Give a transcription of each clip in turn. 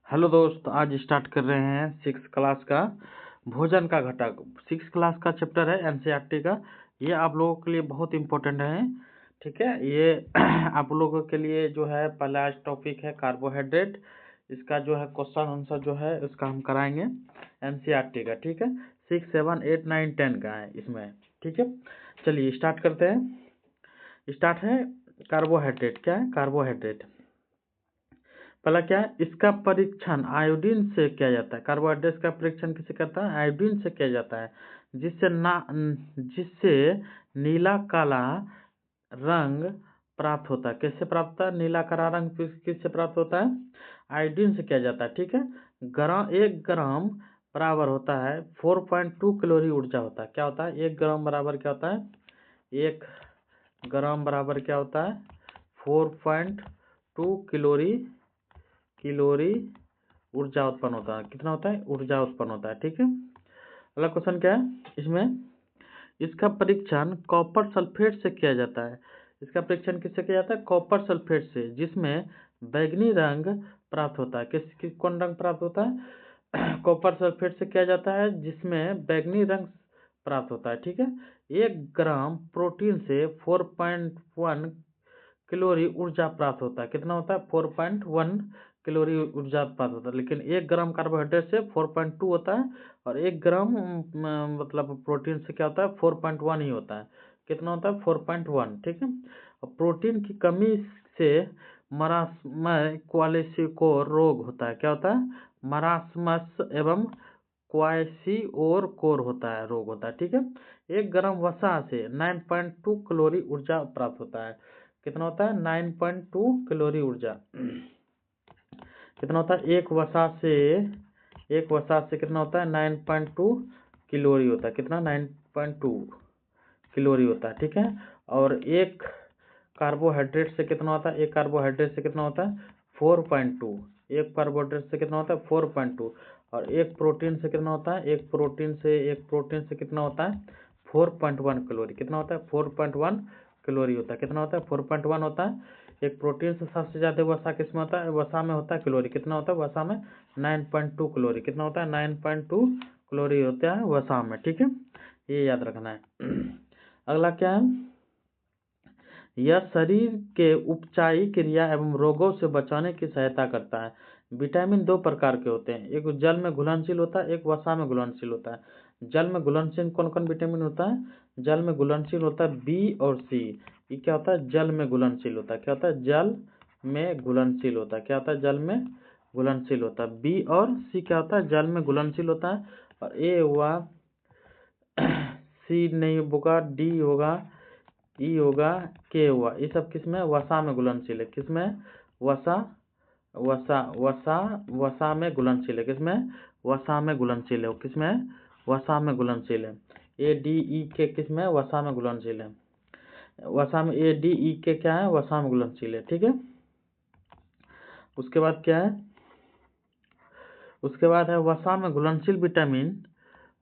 Hello दोस्त, आज start कर रहे हैं 6 क्लास का भोजन का घटक। 6 क्लास का चैप्टर है एनसीईआरटी का। ये आप लोगों के लिए बहुत इम्पोर्टेंट है। ठीक है, ये आप लोगों के लिए जो है पहला टॉपिक है कार्बोहाइड्रेट। इसका जो है क्वेश्चन आंसर जो है उसका हम कराएंगे एनसीईआरटी का। ठीक है, 6, 7, 8, 9, 10 का है इसमें। ठीक है, चलिए स्टार्ट करते हैं। स्टार्ट है कार्बोहाइड्रेट। क्या है कार्बोहाइड्रेट? पहला क्या है, इसका परीक्षण आयोडीन से किया जाता है। कार्बोहाइड्रेट का परीक्षण किसे करता है? आयोडीन से किया जाता है, जिससे नीला काला रंग प्राप्त होता है। किससे प्राप्त होता है? नीला काला रंग किससे प्राप्त होता है? आयोडीन से किया जाता है। ठीक है, 1 ग्राम बराबर होता है 4.2 कैलोरी ऊर्जा होता है। क्या होता है? 1 ग्राम बराबर क्या होता है? 1 ग्राम बराबर क्या होता है? 4.2 कैलोरी ऊर्जा उत्पन्न होता है। कितना होता है? ऊर्जा उत्पन्न होता है। ठीक है, अगला क्वेश्चन क्या है इसमें? इसका परीक्षण कॉपर सल्फेट से किया जाता है। इसका परीक्षण किससे किया जाता है? कॉपर सल्फेट से, जिसमें बैगनी रंग प्राप्त होता है। कौन रंग प्राप्त होता है? कॉपर सल्फेट से किया जाता है जिसमें बैगनी रंग प्राप्त होता है। ठीक है, 1 ग्राम प्रोटीन से 4.1 कैलोरी ऊर्जा प्राप्त होता है। कितना होता है? 4.1 कैलोरी ऊर्जा प्राप्त होता है। लेकिन 1 ग्राम कार्बोहाइड्रेट से 4.2 होता है, और 1 ग्राम मतलब प्रोटीन से क्या होता है? 4.1 ही होता है। कितना होता है? 4.1। ठीक है, और प्रोटीन की कमी से मरासमय क्वालिसिकोर रोग होता है। क्या होता है? मरासमस एवं क्वाइसिओर कोर होता है, रोग होता है। ठीक है, 1 ग्राम वसा से 9.2 कैलोरी ऊर्जा प्राप्त होता है। कितना होता है? 9.2 कैलोरी ऊर्जा। कितना होता है? एक वसा से कितना होता है? 9.2 कैलोरी होता है। कितना? 9.2 कैलोरी होता है। ठीक है, और एक कार्बोहाइड्रेट से कितना होता है? एक कार्बोहाइड्रेट से कितना होता है? 4.2। एक कार्बोहाइड्रेट से कितना होता है? 4.2। और एक प्रोटीन से कितना होता है? एक प्रोटीन से कितना होता है? 4.1 कैलोरी। कितना होता है? 4.1 कैलोरी होता है। कितना होता है? 4.1 होता है। एक प्रोटीन से सबसे ज्यादा वसा किसमें होता है? वसा में होता है कैलोरी। कितना होता है वसा में? 9.2 कैलोरी। कितना होता है? 9.2 कैलोरी होता है वसा में। ठीक है, ये याद रखना है। अगला क्या है? यह शरीर के उपचायी क्रिया एवं रोगों से बचाने की सहायता करता है। विटामिन 2 प्रकार के होते हैं, एक जल में घुलनशील होता है, एक वसा में घुलनशील होता है। जल में घुलनशील कौन कौन विटामिन होता है? जल में घुलनशील होता है बी और सी। ये क्या होता है? जल में घुलनशील होता है। क्या होता है? जल में घुलनशील होता है। क्या होता है? जल में घुलनशील होता है। बी और सी क्या होता है? जल में घुलनशील होता है। और ए हुआ सी नहीं होगा, डी होगा, ई होगा, के हुआ, ये सब किसमें? वसा में घुलनशील है। किसमें? वसा वसा में घुलनशील है। किसमें? वसा में घुलनशील है। किसमें? वसा में घुलनशील है। ए डी ई के किसमें? वसा में घुलनशील है। वसा में ए डी ई के क्या है? वसा में घुलनशील है। ठीक है, उसके बाद क्या है? उसके बाद है वसा में घुलनशील विटामिन।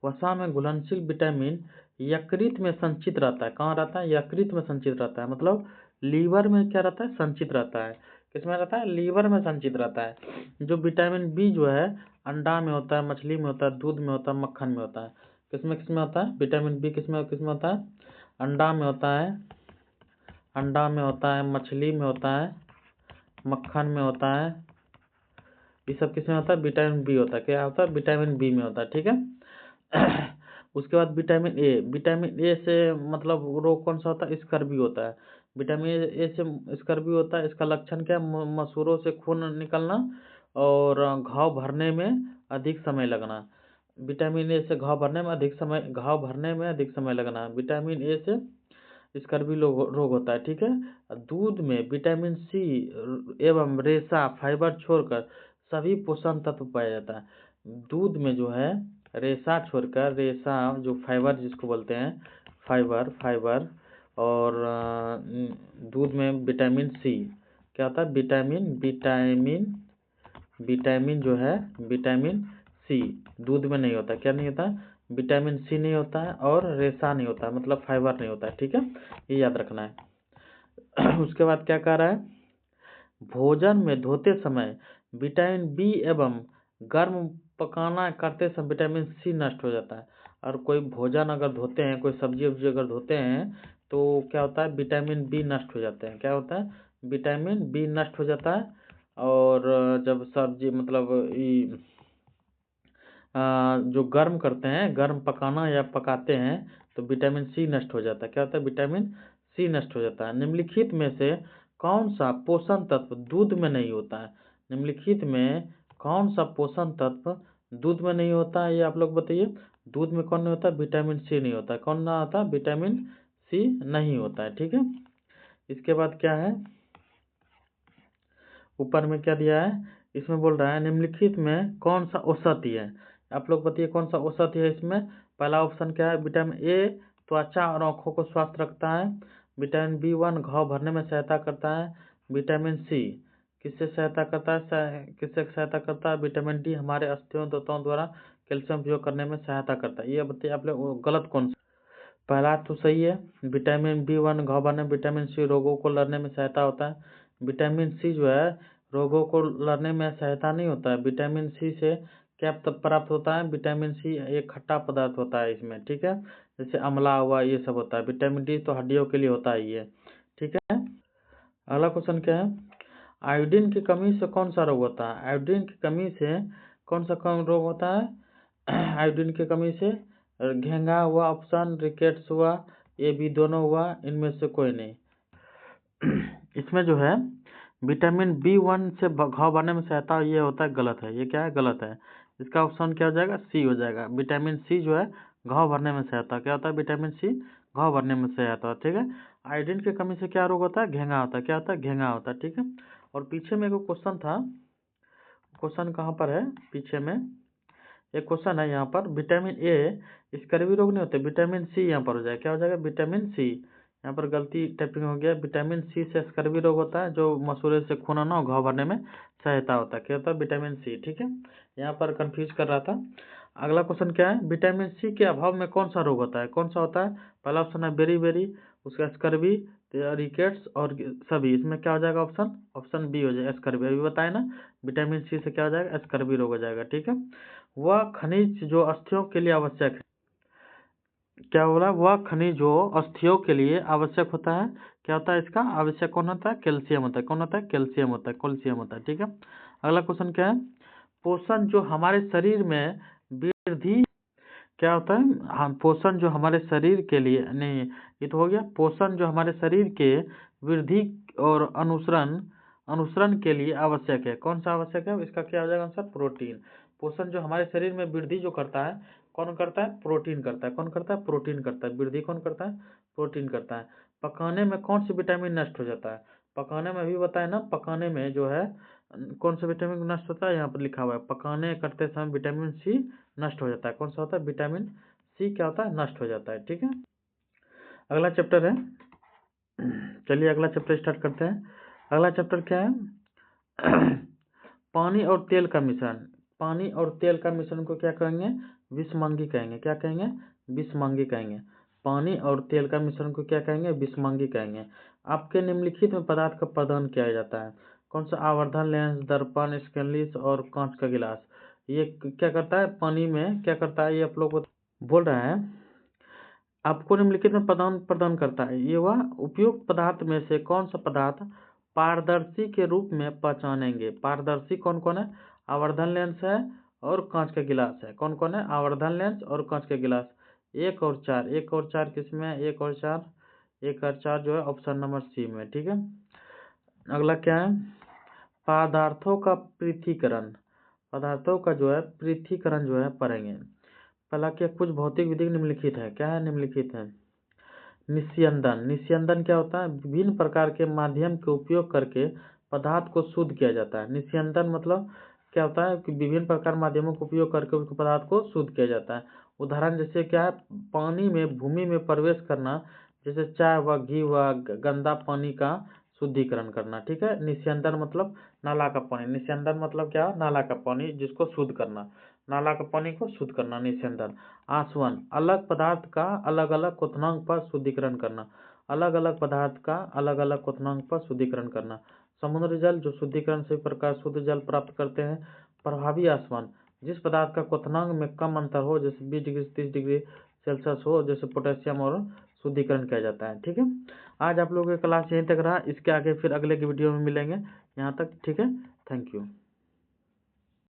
वसा में घुलनशील विटामिन यकृत में संचित रहता है। कहाँ रहता है? यकृत में संचित रहता है। मतलब लीवर में क्या रहता है? संचित रहता है। किसमें रहता है? लीवर में संचित रहता है। जो विटामिन बी जो है अंडा में होता है, मछली में होता है, दूध में होता है, मक्खन में होता है। किसमें किसमें होता है? विटामिन बी किसमें किसमें होता है? अंडा में होता है, अंडा में होता है, मछली में होता है, मक्खन में होता है। ये सब किसमें होता है? विटामिन बी होता है। क्या होता है? विटामिन बी में होता है। ठीक है, उसके बाद विटामिन ए। विटामिन ए से मतलब रोग कौन सा होता है? स्कर्वी होता है। विटामिन ए से स्कर्वी होता है। इसका लक्षण क्या है? मसूड़ों से खून निकलना और घाव भरने में अधिक समय लगना। विटामिन ए से घाव भरने में अधिक समय लगना। विटामिन ए से स्कर्वी रोग होता है। ठीक है, दूध में विटामिन सी एवं रेशा फाइबर छोड़कर सभी पोषण तत्व पाया जाता है। दूध में जो है रेशा छोड़कर, रेशा जो फाइबर जिसको बोलते हैं, फाइबर और दूध में विटामिन सी क्या होता है? विटामिन जो है विटामिन सी दूध में नहीं होता। क्या नहीं होता? विटामिन सी नहीं होता है, और रेशा नहीं होता है, मतलब फाइबर नहीं होता है। ठीक है, ये याद रखना है। उसके बाद क्या कह रहा है? भोजन में धोते समय विटामिन बी एवं गर्म पकाना करते समय विटामिन सी नष्ट हो जाता है। और कोई भोजन अगर धोते हैं, कोई सब्जी वब्जी अगर धोते हैं तो क्या होता है, विटामिन बी नष्ट हो जाते हैं। क्या होता है, विटामिन बी नष्ट हो जाता है। और जब सब्जी मतलब जो गर्म करते हैं, गर्म पकाना या पकाते हैं तो विटामिन सी नष्ट हो जाता है। क्या होता है, विटामिन सी नष्ट हो जाता है। निम्नलिखित में से कौन सा पोषण तत्व दूध में नहीं होता है? निम्नलिखित में कौन सा पोषण तत्व दूध में नहीं होता है, ये आप लोग बताइए। दूध में कौन नहीं होता? विटामिन सी नहीं होता। कौन ना होता? विटामिन सी नहीं होता है। ठीक है, इसके बाद क्या है, ऊपर में क्या दिया है, इसमें बोल रहा है निम्नलिखित में कौन सा औषधि है? आप लोग बताइए कौन सा औषधि है इसमें। पहला ऑप्शन क्या है, विटामिन ए त्वचा और आंखों को स्वस्थ रखता है। विटामिन बी1 घाव भरने में सहायता करता है। विटामिन सी किससे सहायता करता है? किससे सहायता करता है? विटामिन डी हमारे अस्थियों तंतुओं द्वारा कैल्शियम उपयोग करने में सहायता करता है। ये बताइए आप लोग गलत कौन सा? पहला तो सही है, विटामिन बी1 घाव भरने। विटामिन सी रोगों को लड़ने में सहायता होता है। विटामिन सी जो है रोगों को लड़ने में सहायता नहीं होता है। विटामिन सी से क्या प्राप्त होता है? विटामिन सी एक खट्टा पदार्थ होता है इसमें, ठीक है, जैसे अम्ला हुआ, ये सब होता है। विटामिन डी तो हड्डियों के लिए होता है ये, ठीक है। अगला क्वेश्चन क्या है, आयोडीन की कमी से कौन सा रोग होता है? आयोडीन की कमी से कौन सा रोग होता है? आयोडीन की कमी से घेंगा हुआ ऑप्शन, रिकेट्स हुआ, ये भी दोनों हुआ, इनमें से कोई नहीं। इसमें जो है विटामिन बी1 से घाव भरने में सहायता, ये होता है गलत है। ये क्या है, गलत है। इसका ऑप्शन क्या हो जाएगा, सी हो जाएगा। विटामिन सी जो है घाव भरने में सहायता, क्या होता है, विटामिन सी घाव भरने में सहायता होता है, ठीक है। आयोडीन की कमी से क्या रोग होता है? घेंगा होता है। क्या होता है? घेंगा होता है, ठीक है। और पीछे में एक क्वेश्चन था, क्वेश्चन कहाँ पर है, पीछे में एक क्वेश्चन है यहाँ पर, विटामिन ए स्कर्वी रोग नहीं होते, विटामिन सी यहाँ पर हो जाएगा। क्या हो जाएगा, विटामिन सी। यहाँ पर गलती टाइपिंग हो गया। विटामिन सी से स्कर्वी रोग होता है, जो मसूड़े से खून आना और घाव भरने में सहायता होता है। क्या होता है, विटामिन सी, ठीक है। यहाँ पर कंफ्यूज कर रहा था। अगला क्वेश्चन क्या है, विटामिन सी के अभाव में कौन सा रोग होता है? कौन सा होता है? पहला ऑप्शन है बेरी बेरी, उसका स्कर्वी, रिकेट्स और सभी। इसमें क्या हो जाएगा ऑप्शन? ऑप्शन बी हो जाएगा, स्कर्वी। अभी बताए ना, विटामिन सी से क्या हो जाएगा, स्कर्वी रोग हो जाएगा, ठीक है। वह खनिज जो अस्थियों के लिए आवश्यक है, क्या बोला, वह खनिज जो अस्थियों के लिए आवश्यक होता है, क्या होता है इसका आवश्यक, कौन होता है? कैल्शियम होता है। कौन होता है? कैल्शियम होता है, कैल्शियम होता है, ठीक है। अगला क्वेश्चन क्या है, पोषण जो हमारे शरीर में वृद्धि, क्या होता है, हम पोषण जो हमारे शरीर के लिए, नहीं ये तो हो गया, पोषण जो हमारे शरीर के वृद्धि और अनुसरण अनुसरण के लिए आवश्यक है, कौन सा आवश्यक है? इसका क्या हो जाएगा आंसर, प्रोटीन। पोषण जो हमारे शरीर में वृद्धि जो करता है, कौन करता है? प्रोटीन करता है। कौन करता है? प्रोटीन करता है। वृद्धि कौन करता है? प्रोटीन करता है। पकाने में कौन सी विटामिन नष्ट हो जाता है? पकाने में भी बताए ना, पकाने में जो है कौन सा विटामिन नष्ट होता है? यहाँ पर लिखा हुआ है, पकाने करते समय विटामिन सी नष्ट हो जाता है। कौन सा होता है? विटामिन सी क्या होता है? नष्ट हो जाता है, ठीक है। अगला चैप्टर है, चलिए अगला चैप्टर स्टार्ट करते हैं। अगला चैप्टर क्या है, पानी और तेल का मिश्रण। पानी और तेल का मिश्रण को क्या कहेंगे? विषमंगी कहेंगे। क्या कहेंगे? विषमंगी कहेंगे। पानी और तेल का मिश्रण को क्या कहेंगे? विषमंगी कहेंगे। आपके निम्नलिखित में पदार्थ का प्रदान किया जाता है, कौन सा? आवर्धन लेंस, दर्पण, स्टेनलेस और कांच का गिलास। ये क्या करता है, पानी में क्या करता है, ये आप लोग को बोल रहा है, आपको निम्नलिखित में प्रदान प्रदान करता है। ये वह उपयुक्त पदार्थ में से कौन सा पदार्थ पारदर्शी के रूप में पहचानेंगे? पारदर्शी कौन कौन है? आवर्धन लेंस है और कांच का गिलास है। कौन कौन है? आवर्धन लेंस और कांच का गिलास। एक और चार, एक और चार किसमें है? एक और चार, एक और चार जो है ऑप्शन नंबर सी में, ठीक है। अगला क्या है, पदार्थों का पृथक्करण। पदार्थों का जो है पृथक्करण जो है पढ़ेंगे। पहला क्या, कुछ भौतिक विधि निम्नलिखित है। क्या है निम्नलिखित है? निस्यंदन। निस्यंदन क्या होता है? विभिन्न प्रकार के माध्यम के उपयोग करके पदार्थ को शुद्ध किया जाता है। निस्यंदन मतलब क्या होता है कि विभिन्न प्रकार माध्यमों का उपयोग करके उस पदार्थ को शुद्ध किया जाता है। उदाहरण जैसे क्या है, पानी में भूमि में प्रवेश करना, जैसे चाय व घी व गंदा पानी का शुद्धिकरण करना, ठीक है। निस्यंदन मतलब नाला का पानी। निस्यंदन मतलब क्या? नाला का पानी जिसको शुद्ध करना, नाला का पानी को शुद्ध करना, निस्यंदन। आसवन, अलग पदार्थ का अलग अलग क्वथनांक पर शुद्धिकरण करना। अलग अलग पदार्थ का अलग अलग क्वथनांक पर शुद्धिकरण करना। समुद्री जल जो शुद्धिकरण से प्रकार शुद्ध जल प्राप्त करते हैं। प्रभावी आसमान, जिस पदार्थ का क्वथनांक में कम अंतर हो, जैसे 20 डिग्री से 30 डिग्री सेल्सियस हो, जैसे पोटेशियम, और शुद्धिकरण किया जाता है। ठीक है, आज आप लोगों की क्लास यहीं तक रहा। इसके आगे फिर अगले की वीडियो में मिलेंगे। यहाँ तक ठीक है, थैंक यू।